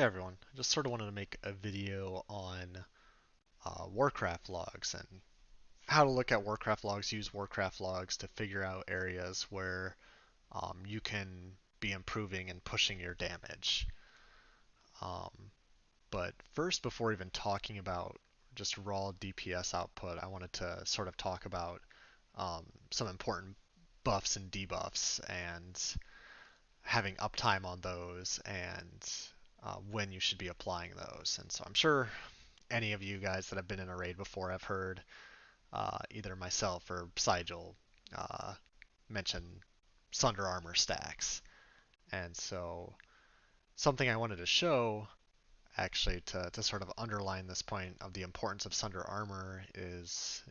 Hey everyone, I just sort of wanted to make a video on Warcraft logs and how to look at Warcraft logs, use Warcraft logs to figure out areas where you can be improving and pushing your damage. Um, but first, before even talking about just raw DPS output, I wanted to sort of talk about some important buffs and debuffs and having uptime on those and when you should be applying those. And so I'm sure any of you guys that have been in a raid before have heard either myself or Sigil uh, mention Sunder Armor stacks. And so something I wanted to show actually to sort of underline this point of the importance of Sunder Armor is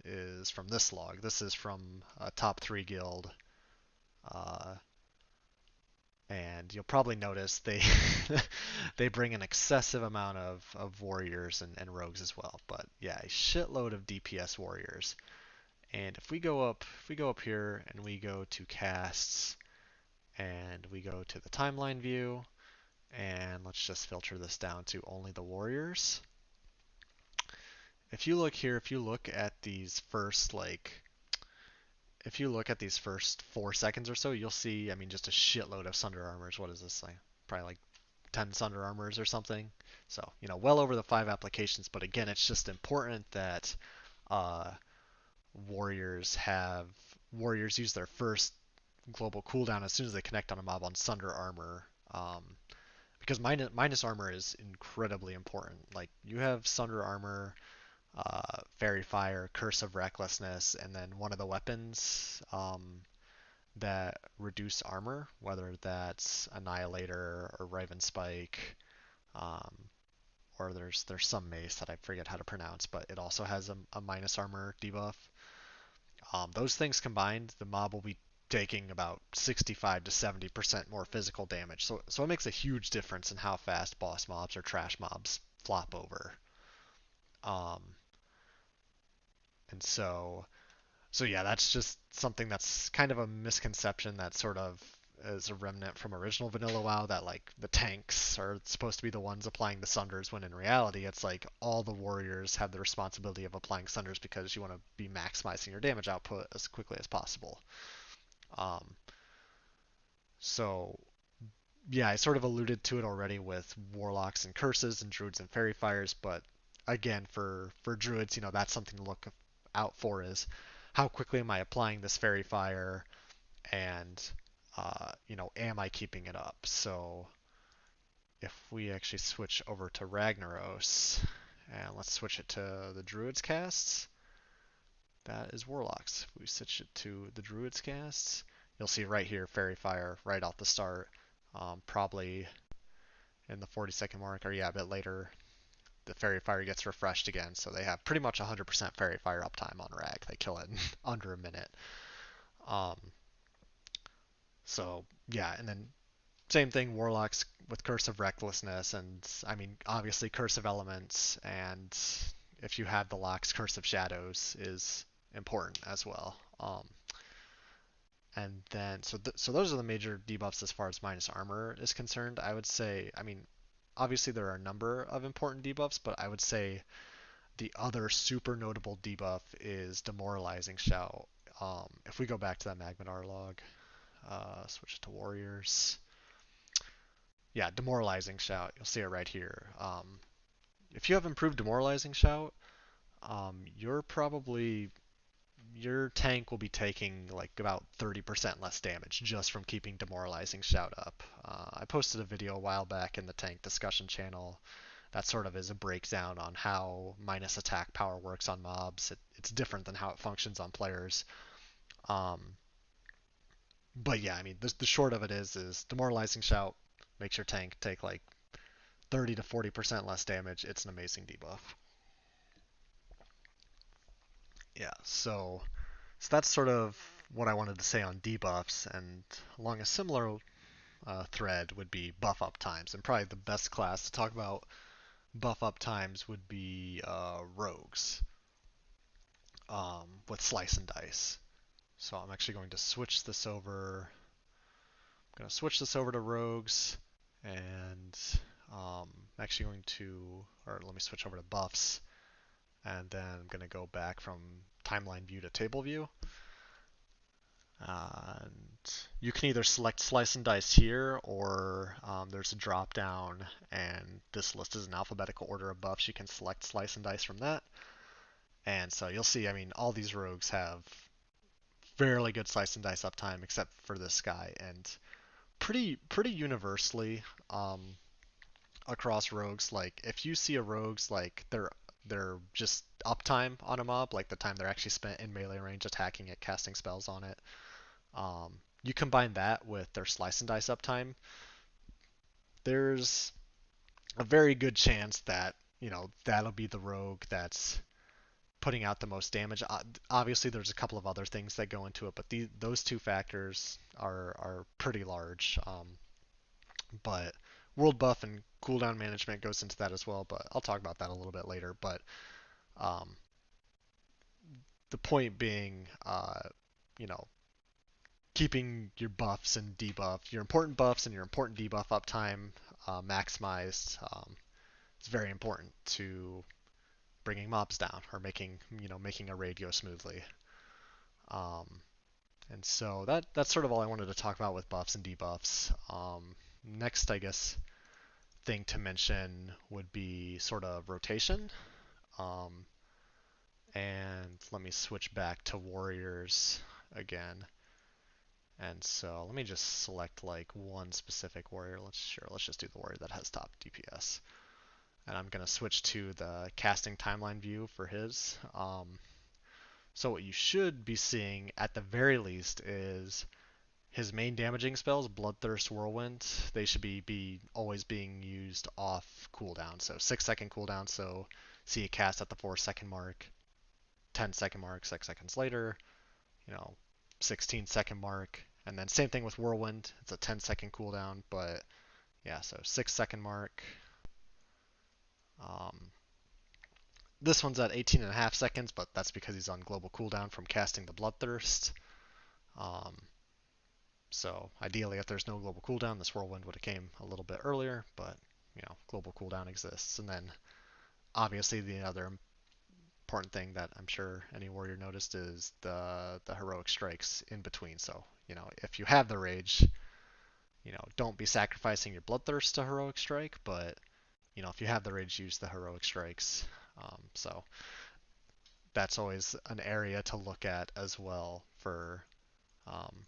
from this log. This is from a top 3 guild, uh, and you'll probably notice they they bring an excessive amount of warriors and rogues as well. But yeah, a shitload of DPS warriors. And if we go up here and we go to casts and we go to the timeline view and let's just filter this down to only the warriors. If you look here, if you look at these first if you look at these first 4 seconds or so, you'll see, I mean, just a shitload of Sunder Armors. What is this like? Probably like 10 Sunder Armors or something. So, well over the 5 applications. But again, it's just important that uh, warriors use their first global cooldown as soon as they connect on a mob on Sunder Armor. Because minus armor is incredibly important. Like, you have Sunder Armor, Fairy Fire, Curse of Recklessness, and then one of the weapons that reduce armor, whether that's Annihilator or Raven Spike, um, or there's some mace that I forget how to pronounce, but it also has a minus armor debuff. Those things combined, the mob will be taking about 65 to 70% more physical damage. So it makes a huge difference in how fast boss mobs or trash mobs flop over. Um, and so yeah, that's just something that's kind of a misconception that sort of is a remnant from original vanilla WoW, that like the tanks are supposed to be the ones applying the sunders, when in reality it's like all the warriors have the responsibility of applying sunders because you want to be maximizing your damage output as quickly as possible. Um, so yeah, I sort of alluded to it already with warlocks and curses and druids and fairy fires, but again, for druids, that's something to look out for, is how quickly am I applying this fairy fire, and am I keeping it up? So if we actually switch over to Ragnaros, and let's switch it to the druids casts, that is warlocks. If we switch it to the druids casts, you'll see right here fairy fire right off the start. Probably in the 40-second mark, or yeah, a bit later, the Fairy Fire gets refreshed again, so they have pretty much 100% Fairy Fire uptime on Rag. They kill it in under a minute. Um, so yeah, and then same thing, Warlocks with Curse of Recklessness, and I mean, obviously Curse of Elements, and if you have the locks, Curse of Shadows is important as well. And then, so those are the major debuffs as far as minus armor is concerned. I would say, I mean, obviously there are a number of important debuffs, but I would say the other super notable debuff is Demoralizing Shout. If we go back to that Magmadar log, switch it to Warriors. Yeah, Demoralizing Shout. You'll see it right here. If you have improved Demoralizing Shout, you're probably your tank will be taking like about 30% less damage just from keeping Demoralizing Shout up. I posted a video a while back in the tank discussion channel that sort of is a breakdown on how minus attack power works on mobs. It's different than how it functions on players. Um, but yeah, I mean, the short of it is Demoralizing Shout makes your tank take like 30 to 40% less damage. It's an amazing debuff. Yeah, so that's sort of what I wanted to say on debuffs, and along a similar thread would be buff up times, and probably the best class to talk about buff up times would be rogues with slice and dice. So I'm actually going to switch this over. I'm going to switch this over to rogues, and I'm actually going to, or let me switch over to buffs, and then I'm going to go back from timeline view to table view. And you can either select slice and dice here, or there's a drop down, and this list is in alphabetical order of buffs. You can select slice and dice from that. And so you'll see, I mean, all these rogues have fairly good slice and dice uptime, except for this guy, and pretty universally across rogues. Like if you see a rogue's like their just uptime on a mob, like the time they're actually spent in melee range attacking it, casting spells on it, you combine that with their slice and dice uptime, there's a very good chance that that'll be the rogue that's putting out the most damage. Obviously, there's a couple of other things that go into it, but those two factors are pretty large. But world buff and cooldown management goes into that as well, but I'll talk about that a little bit later. But um, the point being, you know, keeping your buffs and debuffs, your important buffs and your important debuff uptime maximized is very important to bringing mobs down or making a raid go smoothly. Um, and so that's sort of all I wanted to talk about with buffs and debuffs. Next, I guess, thing to mention would be sort of rotation. Um, and let me switch back to warriors again. And so let me just select like one specific warrior. Let's just do the warrior that has top DPS. And I'm going to switch to the casting timeline view for his. So what you should be seeing at the very least is his main damaging spells, Bloodthirst, Whirlwind. They should be always being used off cooldown. So 6-second cooldown. So see a cast at the 4-second mark, 10-second mark, 6 seconds later, 16-second mark, and then same thing with Whirlwind. It's a 10-second cooldown, but yeah, so 6-second mark. Um, this one's at 18.5 seconds, but that's because he's on global cooldown from casting the Bloodthirst. Um, so ideally, if there's no global cooldown, this Whirlwind would have came a little bit earlier, but global cooldown exists. And then obviously the other important thing that I'm sure any warrior noticed is the heroic strikes in between. So if you have the rage, don't be sacrificing your bloodthirst to heroic strike, but if you have the rage, use the heroic strikes. So that's always an area to look at as well for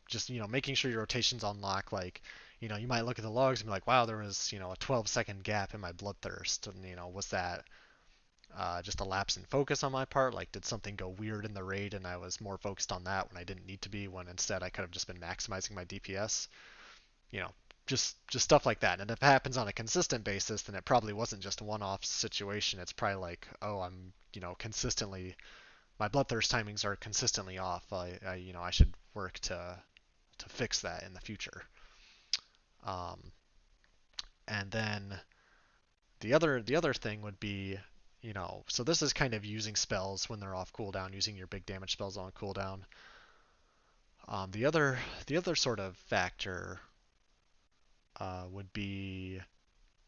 just making sure your rotations unlock. Like you might look at the logs and be like, wow, there was a 12-second gap in my bloodthirst, and was that just a lapse in focus on my part? Like, did something go weird in the raid and I was more focused on that when I didn't need to be, when instead I could have just been maximizing my DPS? You know, just stuff like that. And if it happens on a consistent basis, then it probably wasn't just a one-off situation. It's probably like, oh, I'm consistently, my bloodthirst timings are consistently off. I should work to fix that in the future. And then the other thing would be, so this is kind of using spells when they're off cooldown, using your big damage spells on cooldown. The other sort of factor would be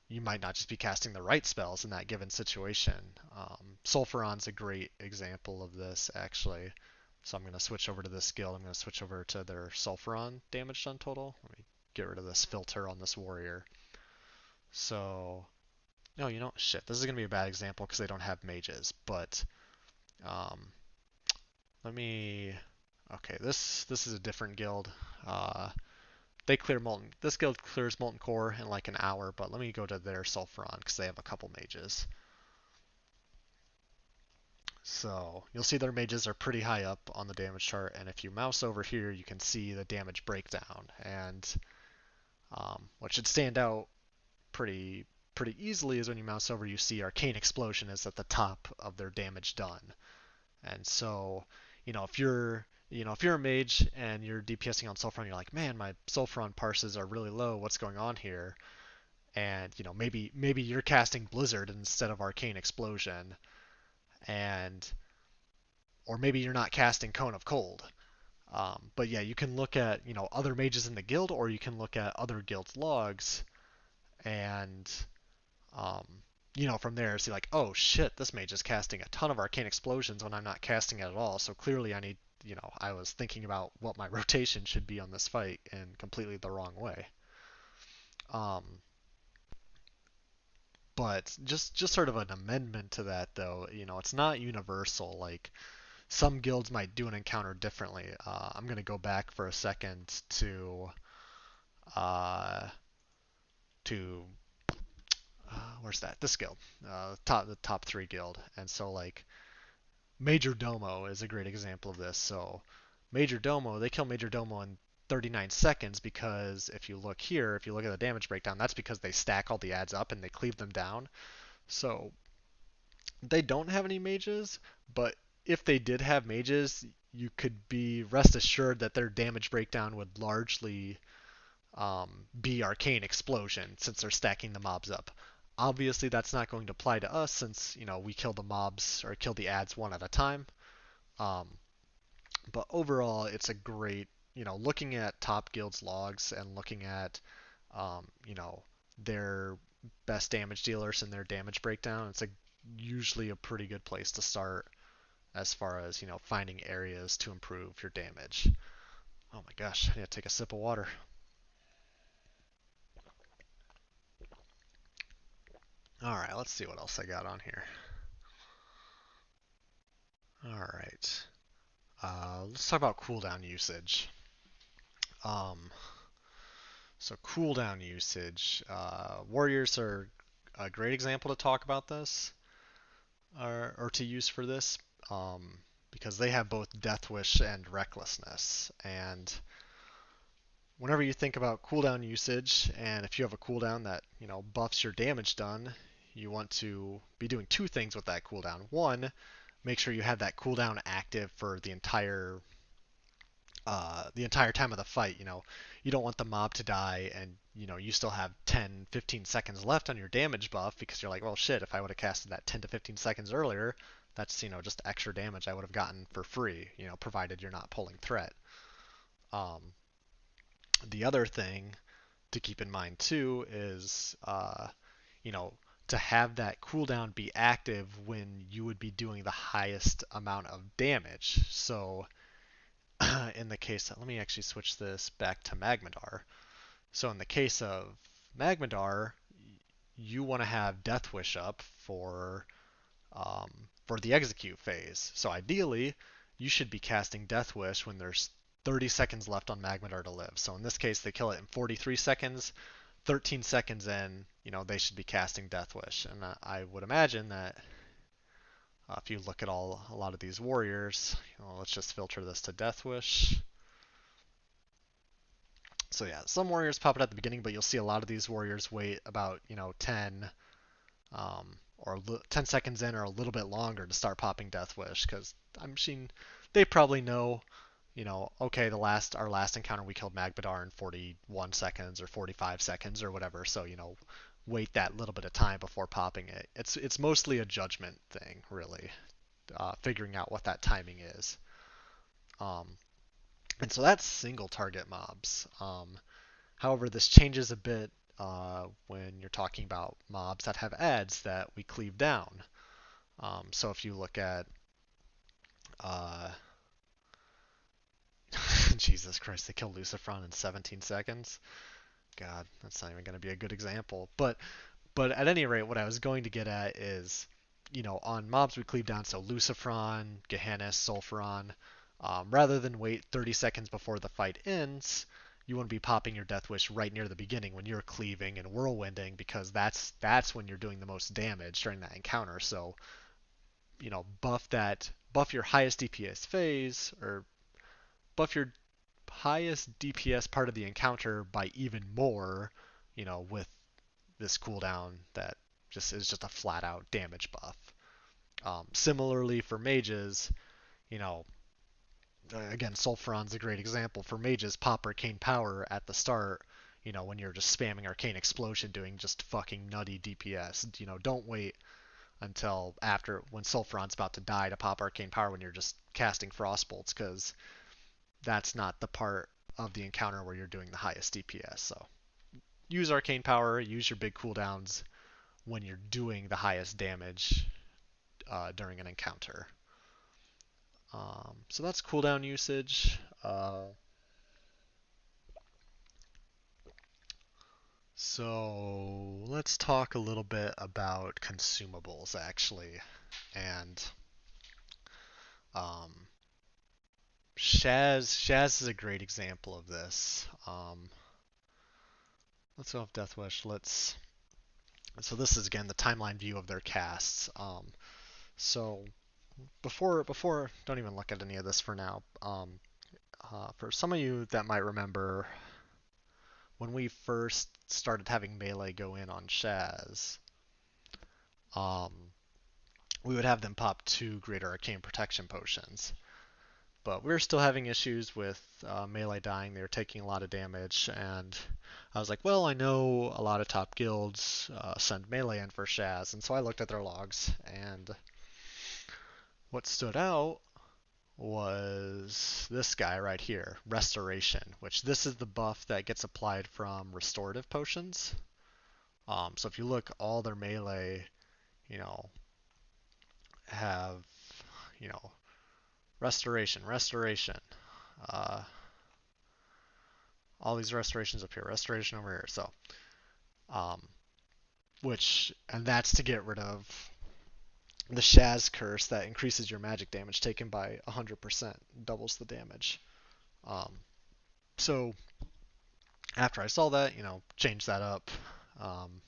you might not just be casting the right spells in that given situation. Sulfuron's a great example of this, actually. So I'm going to switch over to this guild. I'm going to switch over to their Sulfuron damage done total. Let me get rid of this filter on this warrior. So, no, shit, this is going to be a bad example because they don't have mages, but um, let me, okay, this is a different guild. They clear molten. This guild clears molten core in like an hour, but let me go to their Sulfuron because they have a couple mages. So you'll see their mages are pretty high up on the damage chart, and if you mouse over here, you can see the damage breakdown. And what should stand out pretty easily is when you mouse over, you see Arcane Explosion is at the top of their damage done. And so, if you're a mage and you're DPSing on Sulfuron, you're like, man, my Sulfuron parses are really low. What's going on here? And maybe you're casting Blizzard instead of Arcane Explosion, or maybe you're not casting Cone of Cold. But yeah, you can look at other mages in the guild, or you can look at other guild logs, and from there see like, oh shit, this mage is casting a ton of arcane explosions when I'm not casting it at all. So clearly I need, I was thinking about what my rotation should be on this fight in completely the wrong way. Um, but just sort of an amendment to that though, it's not universal. Like some guilds might do an encounter differently. I'm gonna go back for a second uh, to where's that? This guild, the top three guild, and so like Major Domo is a great example of this. So Major Domo, they kill Major Domo in 39 seconds because if you look here, if you look at the damage breakdown, that's because they stack all the adds up and they cleave them down. So they don't have any mages, but if they did have mages, you could be rest assured that their damage breakdown would largely be Arcane Explosion since they're stacking the mobs up. Obviously, that's not going to apply to us since we kill the mobs or kill the adds one at a time. Um, but overall, it's a great looking at top guilds logs and looking at their best damage dealers and their damage breakdown. It's usually a pretty good place to start as far as finding areas to improve your damage. Oh my gosh, I need to take a sip of water. All right, let's see what else I got on here. All right, let's talk about cooldown usage. Um, so cooldown usage, warriors are a great example to talk about this, or to use for this, um, because they have both Death Wish and Recklessness. And whenever you think about cooldown usage, and if you have a cooldown that buffs your damage done, you want to be doing two things with that cooldown. One, make sure you have that cooldown active for the entire time of the fight. You don't want the mob to die and you still have 10, 15 seconds left on your damage buff because you're like, well, shit, if I would have casted that 10 to 15 seconds earlier, that's just extra damage I would have gotten for free. Provided you're not pulling threat. Um, the other thing to keep in mind too is you know to have that cooldown be active when you would be doing the highest amount of damage. So in the case let me actually switch this back to Magmadar. So in the case of Magmadar, you want to have Death Wish up for the execute phase. So ideally, you should be casting Death Wish when there's 30 seconds left on Magmadar to live. So in this case, they kill it in 43 seconds. 13 seconds in, they should be casting Death Wish. And I would imagine that if you look at a lot of these warriors, let's just filter this to Death Wish. So yeah, some warriors pop it at the beginning, but you'll see a lot of these warriors wait about 10 or 10 seconds in or a little bit longer to start popping Death Wish because I'm sure they probably know, okay, our last encounter we killed Magmadar in 41 seconds or 45 seconds or whatever, so wait that little bit of time before popping it. It's mostly a judgment thing, really, figuring out what that timing is. Um, and so that's single target mobs. However, this changes a bit when you're talking about mobs that have adds that we cleave down. So if you look at uh, Jesus Christ, they killed Lucifron in 17 seconds. God, that's not even going to be a good example. But at any rate, what I was going to get at is, on mobs we cleave down, so Lucifron, Gehennis, Sulfuron, rather than wait 30 seconds before the fight ends, you want to be popping your Death Wish right near the beginning when you're cleaving and whirlwinding because that's when you're doing the most damage during that encounter. So, buff your highest DPS phase or buff your highest DPS part of the encounter by even more, with this cooldown that is just a flat out damage buff. Similarly for mages, you know, again, Sulfuron's a great example. For mages, pop Arcane Power at the start, when you're just spamming Arcane Explosion doing just fucking nutty DPS. Don't wait until after when Sulfuron's about to die to pop Arcane Power when you're just casting Frostbolts, because that's not the part of the encounter where you're doing the highest DPS. So use Arcane Power, use your big cooldowns when you're doing the highest damage during an encounter. So that's cooldown usage. So let's talk a little bit about consumables actually, and um, Shaz is a great example of this. Let's go with Deathwish. So this is again the timeline view of their casts. So before don't even look at any of this for now. For some of you that might remember, when we first started having melee go in on Shaz, um, we would have them pop 2 Greater Arcane Protection potions. But we were still having issues with melee dying. They were taking a lot of damage, and I was like, well, I know a lot of top guilds send melee in for Shaz, and so I looked at their logs, and what stood out was this guy right here, Restoration, which this is the buff that gets applied from restorative potions. So if you look, all their melee, you know, have, you know, restoration, uh, all these restorations up here, restoration over here. So, um, and that's to get rid of the Shaz curse that increases your magic damage taken by 100%, doubles the damage. Um, so after I saw that, changed that up, um,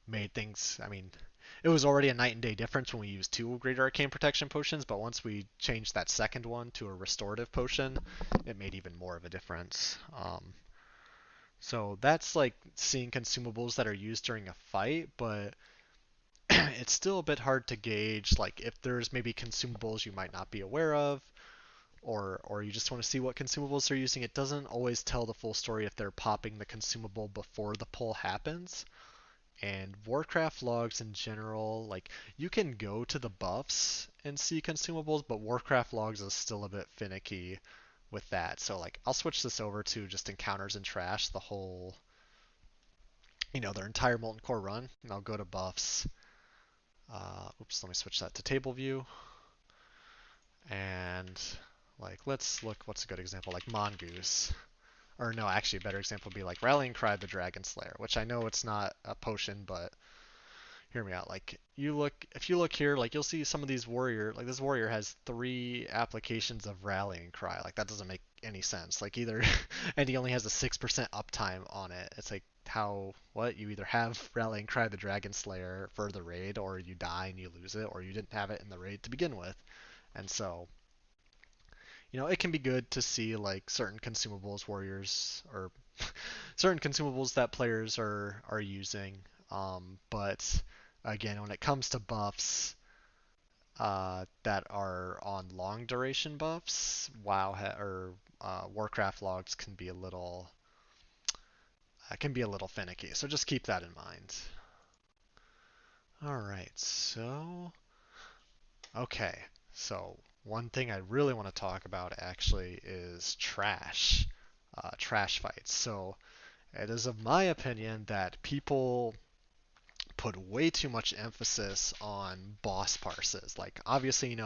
made things. I mean, it was already a night and day difference when we used 2 Greater Arcane Protection potions, but once we changed that second one to a restorative potion, it made even more of a difference. So that's like seeing consumables that are used during a fight, but it's still a bit hard to gauge, like if there's maybe consumables you might not be aware of, or you just want to see what consumables they're using. It doesn't always tell the full story if they're popping the consumable before the pull happens. And Warcraft logs in general, like you can go to the buffs and see consumables, but Warcraft logs is still a bit finicky with that. So like I'll switch this over to just encounters and trash, the whole, their entire Molten Core run, and I'll go to buffs. Oops, let me switch that to table view. And like let's look, what's a good example? Like Mongoose. Or no, actually a better example would be like Rallying Cry the Dragon Slayer, which I know it's not a potion, but hear me out. Like if you look here, like you'll see some of these like this warrior has 3 applications of Rallying Cry. Like that doesn't make any sense. Like either, and he only has a 6% uptime on it. It's like what? You either have Rallying Cry the Dragon Slayer for the raid, or you die and you lose it, or you didn't have it in the raid to begin with. And so, it can be good to see like certain consumables warriors or certain consumables that players are using. But again, when it comes to buffs that are on long duration buffs, Warcraft logs can be a little finicky. So just keep that in mind. All right, so okay, so one thing I really want to talk about actually is trash fights. So it is of my opinion that people put way too much emphasis on boss parses. Like obviously,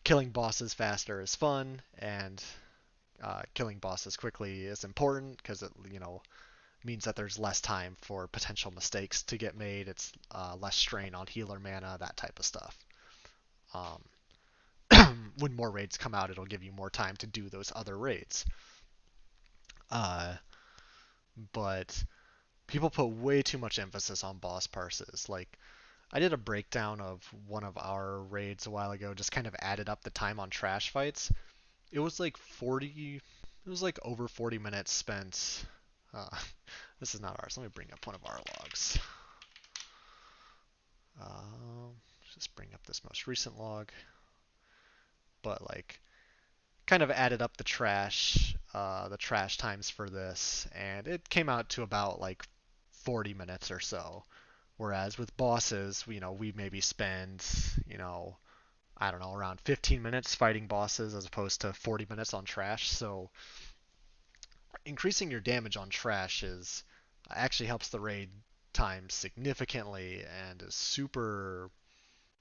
killing bosses faster is fun, and killing bosses quickly is important because it, means that there's less time for potential mistakes to get made. It's less strain on healer mana, that type of stuff. When more raids come out, it'll give you more time to do those other raids. But people put way too much emphasis on boss parses. Like, I did a breakdown of one of our raids a while ago, just kind of added up the time on trash fights. It was like over 40 minutes spent. This is not ours. Let me bring up one of our logs. Just bring up this most recent log. But like, kind of added up the trash times for this, and it came out to about like 40 minutes or so. Whereas with bosses, we maybe spend, I don't know, around 15 minutes fighting bosses as opposed to 40 minutes on trash. So increasing your damage on trash actually helps the raid time significantly and is super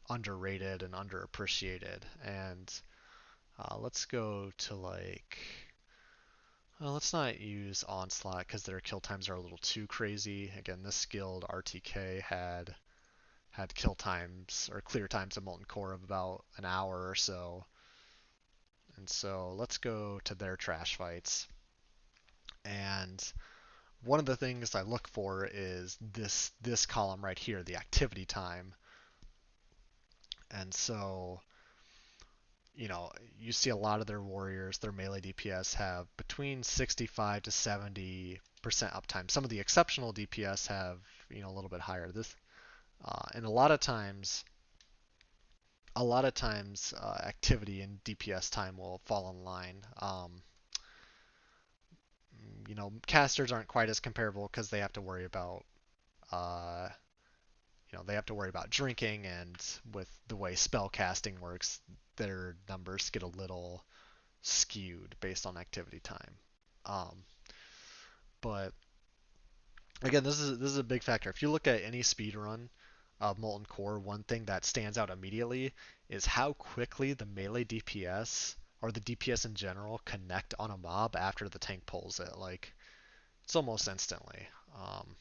underrated and underappreciated. And let's go to like, well, let's not use Onslaught because their kill times are a little too crazy. Again, this skilled RTK had kill times or clear times of Molten Core of about an hour or so. And so let's go to their trash fights. And one of the things I look for is this column right here, the activity time. And so, you see a lot of their warriors, their melee DPS have between 65 to 70% uptime. Some of the exceptional DPS have, a little bit higher. And a lot of times, activity and DPS time will fall in line. Casters aren't quite as comparable because they have to worry about uh, drinking, and with the way spell casting works, their numbers get a little skewed based on activity time. Um, but again, this is a big factor. If you look at any speed run of Molten Core, one thing that stands out immediately is how quickly the melee DPS or the DPS in general connect on a mob after the tank pulls it. Like it's almost instantly. Um,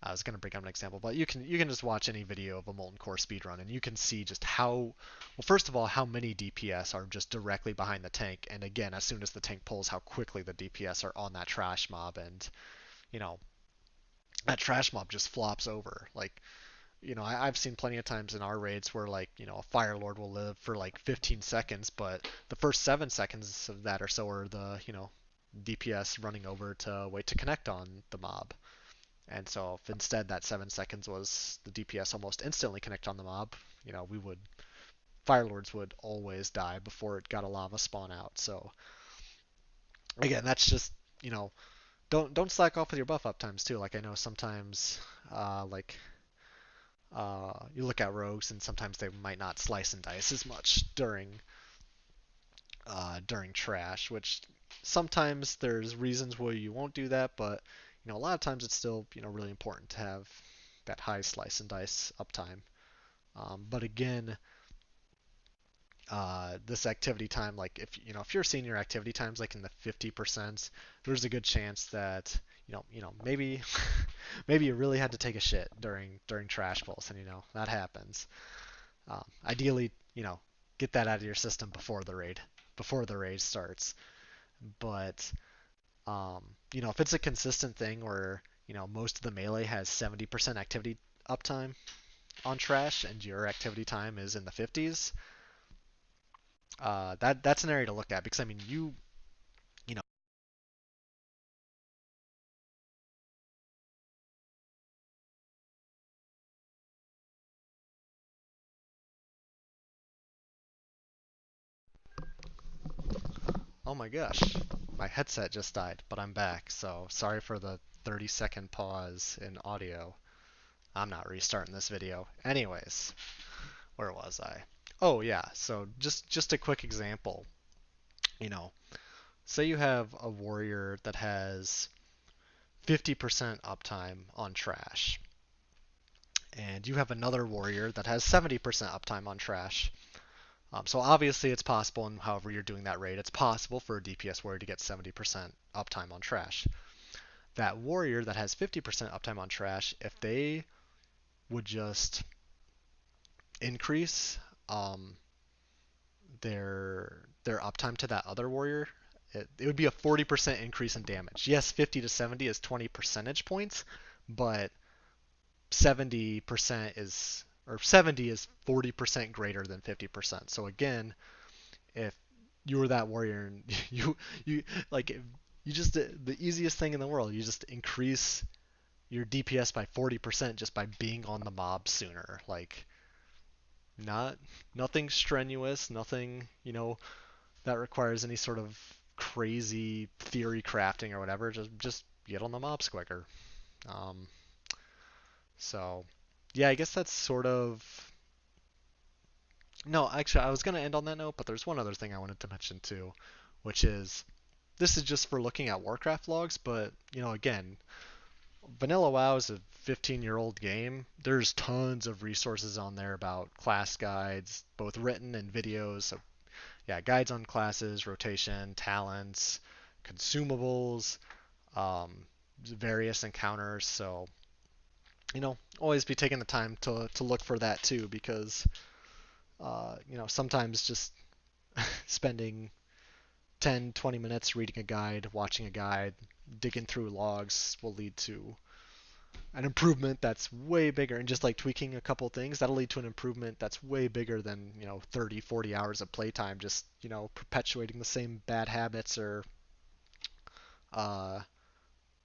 I was going to bring up an example, but you can just watch any video of a Molten Core speedrun, and you can see just well, first of all, how many DPS are just directly behind the tank, and again, as soon as the tank pulls, how quickly the DPS are on that trash mob, and you know that trash mob just flops over. Like, I've seen plenty of times in our raids where like, a Fire Lord will live for like 15 seconds, but the first 7 seconds of that or so are the, DPS running over to wait to connect on the mob. And so if instead that 7 seconds was the DPS almost instantly connect on the mob, we would Fire Lords would always die before it got a lava spawn out. So again, that's just don't slack off with your buff up times too. Like I know sometimes like you look at rogues and sometimes they might not slice and dice as much during trash, which sometimes there's reasons why you won't do that, but a lot of times it's still really important to have that high slice and dice uptime. But again, this activity time, like if you're seeing your activity times like in the 50%, there's a good chance that maybe maybe you really had to take a shit during trash pulls, and that happens. Ideally, get that out of your system before the raid starts. But if it's a consistent thing where most of the melee has 70% activity uptime on trash and your activity time is in the 50s, that's an area to look at because I mean you know oh my gosh, my headset just died, but I'm back. So sorry for the 30-second pause in audio. I'm not restarting this video. Anyways, where was I? Oh yeah, so just a quick example. You know, say you have a warrior that has 50% uptime on trash, and you have another warrior that has 70% uptime on trash. So obviously it's possible, and however you're doing that raid, it's possible for a DPS warrior to get 70% uptime on trash. That warrior that has 50% uptime on trash, if they would just increase their uptime to that other warrior, it would be a 40% increase in damage. Yes, 50 to 70 is 20 percentage points, but 70% is or 70 is 40% greater than 50%. So again, if you were that warrior and you like you just the easiest thing in the world, you just increase your DPS by 40% just by being on the mob sooner. Like not nothing strenuous, nothing, that requires any sort of crazy theory crafting or whatever. Just get on the mobs quicker. Um, so yeah, I guess that's sort of no. Actually, I was gonna end on that note, but there's one other thing I wanted to mention too, which is this is just for looking at Warcraft logs, but again, Vanilla WoW is a 15-year-old game. There's tons of resources on there about class guides, both written and videos. So yeah, guides on classes, rotation, talents, consumables, um, various encounters. So always be taking the time to look for that too, because sometimes just spending 10, 20 minutes reading a guide, watching a guide, digging through logs will lead to an improvement that's way bigger. And just like tweaking a couple things, that'll lead to an improvement that's way bigger than 30, 40 hours of playtime just perpetuating the same bad habits or uh,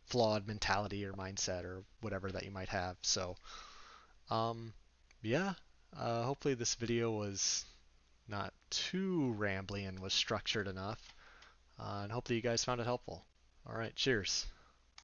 flawed mentality or mindset or whatever that you might have. So um, yeah, hopefully this video was not too rambly and was structured enough. And hopefully you guys found it helpful. All right, cheers.